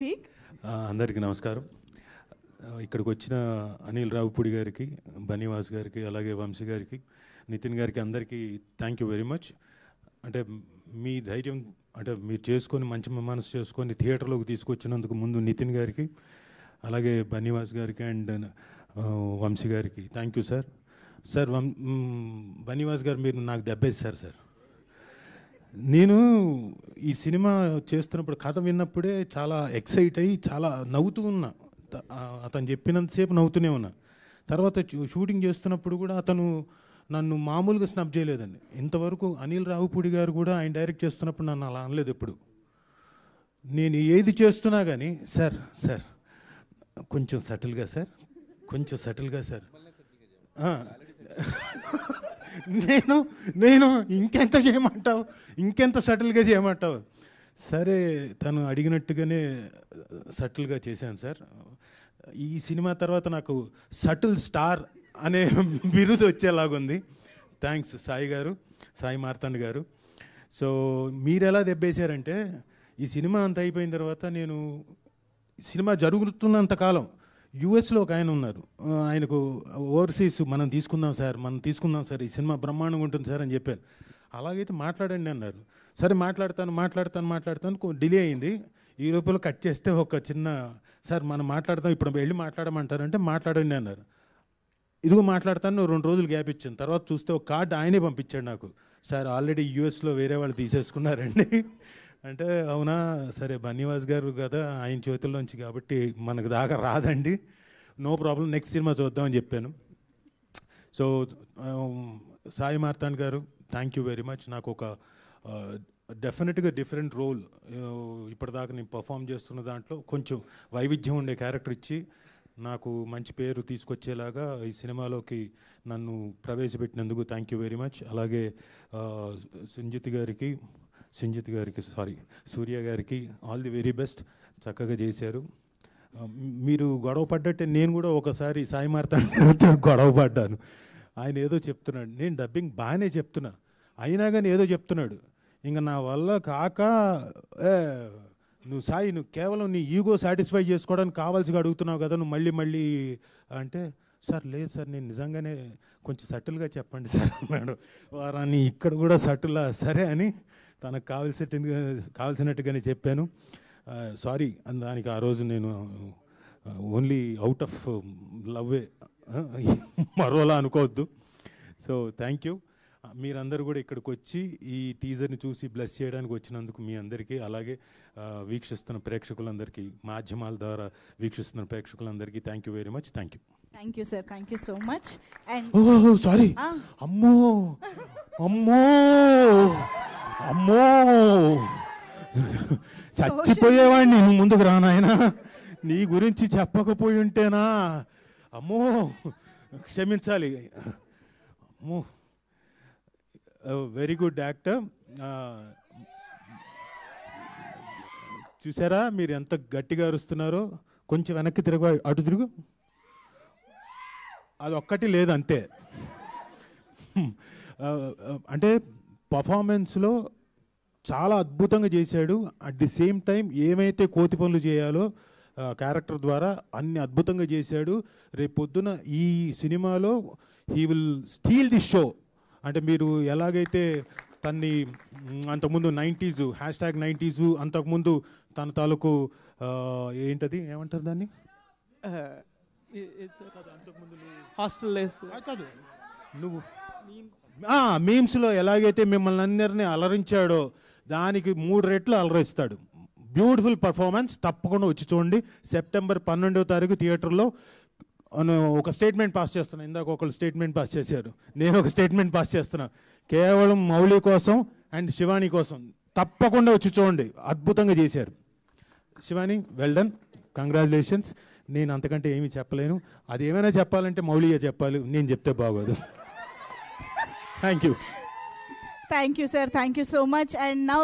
అందరికీ నమస్కారం. ఇక్కడికి వచ్చిన అనిల్ రావిపూడి గారికి, బన్నీవాస్ గారికి, అలాగే వంశీ గారికి, నితిన్ గారికి అందరికీ థ్యాంక్ యూ వెరీ మచ్. అంటే మీ ధైర్యం అంటే మీరు చేసుకొని మంచి మనసు చేసుకొని థియేటర్లోకి తీసుకొచ్చినందుకు ముందు నితిన్ గారికి, అలాగే బన్నీవాస్ గారికి అండ్ వంశీ గారికి thank you sir. Sir Bunny Vas గారు మీరు నాకు దెబ్బేస్తారు సార్. నేను ఈ సినిమా చేస్తున్నప్పుడు కథ విన్నప్పుడే చాలా ఎక్సైట్ అయ్యి చాలా నవ్వుతూ ఉన్నా. అతను చెప్పినంతసేపు నవ్వుతూనే ఉన్నా. తర్వాత షూటింగ్ చేస్తున్నప్పుడు కూడా అతను నన్ను మామూలుగా స్నబ్ చేయలేదండి. ఇంతవరకు అనిల్ రావిపూడి గారు కూడా ఆయన డైరెక్ట్ చేస్తున్నప్పుడు నన్ను అలా అనలేదు ఎప్పుడు. నేను ఏది చేస్తున్నా కానీ సార్ సార్ కొంచెం సటిల్గా సార్, కొంచెం సటిల్గా సార్, నేను ఇంకెంత చేయమంటావు, ఇంకెంత సటిల్గా చేయమంటావు. సరే తను అడిగినట్టుగానే సటిల్గా చేశాను సార్. ఈ సినిమా తర్వాత నాకు సటిల్ స్టార్ అనే బిరుదు వచ్చేలాగుంది. థ్యాంక్స్ సాయి గారు, సాయి మార్తాండ్ గారు. సో మీరు ఎలా దెబ్బేశారంటే ఈ సినిమా అంత అయిపోయిన తర్వాత నేను సినిమా జరుగుతున్నంతకాలం యూఎస్లో ఒక ఆయన ఉన్నారు, ఆయనకు ఓవర్సీస్ మనం తీసుకుందాం సార్, ఈ సినిమా బ్రహ్మాండంగా ఉంటుంది సార్ అని చెప్పాను. అలాగైతే మాట్లాడండి అన్నారు. సరే మాట్లాడతాను డిలే అయింది. ఈ లోపల కట్ చేస్తే ఒక చిన్న సార్ మనం మాట్లాడతాం, ఇప్పుడు వెళ్ళి మాట్లాడమంటారంటే మాట్లాడండి అన్నారు. ఇదిగో మాట్లాడతాను, 2 రోజులు గ్యాప్ ఇచ్చాను. తర్వాత చూస్తే ఒక కార్డు ఆయనే పంపించాడు నాకు, సార్ ఆల్రెడీ యూఎస్లో వేరే వాళ్ళు తీసేసుకున్నారండి అంటే అవునా, సరే బన్నీవాస్ గారు కదా ఆయన చేతుల్లోంచి కాబట్టి మనకు దాకా రాదండి, నో ప్రాబ్లం, నెక్స్ట్ సినిమా చూద్దామని చెప్పాను. సో సాయి మార్తాండ్ గారు థ్యాంక్ యూ వెరీ మచ్. నాకు ఒక డెఫినెట్గా డిఫరెంట్ రోల్, ఇప్పటిదాకా నేను పర్ఫామ్ చేస్తున్న దాంట్లో కొంచెం వైవిధ్యం ఉండే క్యారెక్టర్ ఇచ్చి నాకు మంచి పేరు తీసుకొచ్చేలాగా ఈ సినిమాలోకి నన్ను ప్రవేశపెట్టినందుకు థ్యాంక్ యూ వెరీ మచ్. అలాగే సూర్య గారికి ఆల్ ది వెరీ బెస్ట్, చక్కగా చేశారు. మీరు గొడవ పడ్డట్టే నేను కూడా ఒకసారి సాయి మార్తాండ్ గొడవ పడ్డాను. ఆయన ఏదో చెప్తున్నాడు, నేను డబ్బింగ్ బాగానే చెప్తున్నా, అయినా కానీ ఏదో చెప్తున్నాడు. ఇంకా నా వల్ల కాక నువ్వు సాయి, నువ్వు కేవలం నీ ఈగో సాటిస్ఫై చేసుకోవడానికి కావాల్సిగా అడుగుతున్నావు కదా, నువ్వు మళ్ళీ అంటే సార్ లేదు సార్ నేను నిజంగానే కొంచెం సటిల్గా చెప్పండి సార్ అన్నాడు. వారాన్ని ఇక్కడ కూడా సటిల్లా సరే అని తనకు కావాల్సినట్టుగానే చెప్పాను. సారీ దానికి ఆ రోజు నేను ఓన్లీ అవుట్ ఆఫ్ లవ్వే, మరోలా అనుకోవద్దు. So thank you. మీరందరూ కూడా ఇక్కడికి వచ్చి ఈ టీజర్ని చూసి బ్లెస్ చేయడానికి వచ్చినందుకు మీ అందరికీ, అలాగే వీక్షిస్తున్న ప్రేక్షకులందరికీ, మాధ్యమాల ద్వారా వీక్షిస్తున్న ప్రేక్షకులందరికీ thank you very much. Thank you. Thank you sir, thank you so much. And oh sorry, అమ్మో చచ్చిపోయేవాడిని, నువ్వు ముందుకు రానాయనా, నీ గురించి చెప్పకపోయి ఉంటేనా, అమ్మో క్షమించాలి. అమ్మో వెరీ గుడ్ యాక్టర్. చూసారా మీరు ఎంత గట్టిగా అరుస్తున్నారో, కొంచెం వెనక్కి అటు తిరుగు, అది ఒక్కటి లేదు అంతే. అంటే పర్ఫార్మెన్స్లో చాలా అద్భుతంగా చేశాడు. అట్ ది సేమ్ టైం ఏమైతే కోతి పనులు చేయాలో క్యారెక్టర్ ద్వారా అన్ని అద్భుతంగా చేశాడు. రేపు పొద్దున ఈ సినిమాలో he will steel the show. అంటే మీరు ఎలాగైతే తన్ని అంతకుముందు 90s #90s అంతకుముందు తన తాలూకు ఏంటది ఏమంటారు దాన్ని, కాదు నువ్వు మీమ్స్లో ఎలాగైతే మిమ్మల్ని అందరినీ అలరించాడో దానికి 3 రెట్లు అలరిస్తాడు. బ్యూటిఫుల్ పర్ఫార్మెన్స్, తప్పకుండా వచ్చి చూడండి. సెప్టెంబర్ 12వ తారీఖు థియేటర్లో. ఒక స్టేట్మెంట్ పాస్ చేస్తున్నా, ఇందాక ఒకళ్ళు స్టేట్మెంట్ పాస్ చేశారు, నేను ఒక స్టేట్మెంట్ పాస్ చేస్తున్నా, కేవలం మౌలి కోసం అండ్ శివాని కోసం తప్పకుండా వచ్చి చూడండి, అద్భుతంగా చేశారు. Shivani well done, congratulations. నేను అంతకంటే ఏమీ చెప్పలేను. అది ఏమైనా చెప్పాలంటే మౌలియే చెప్పాలి, నేను చెప్తే బాగోదు. Thank you. Thank you sir, thank you so much. And now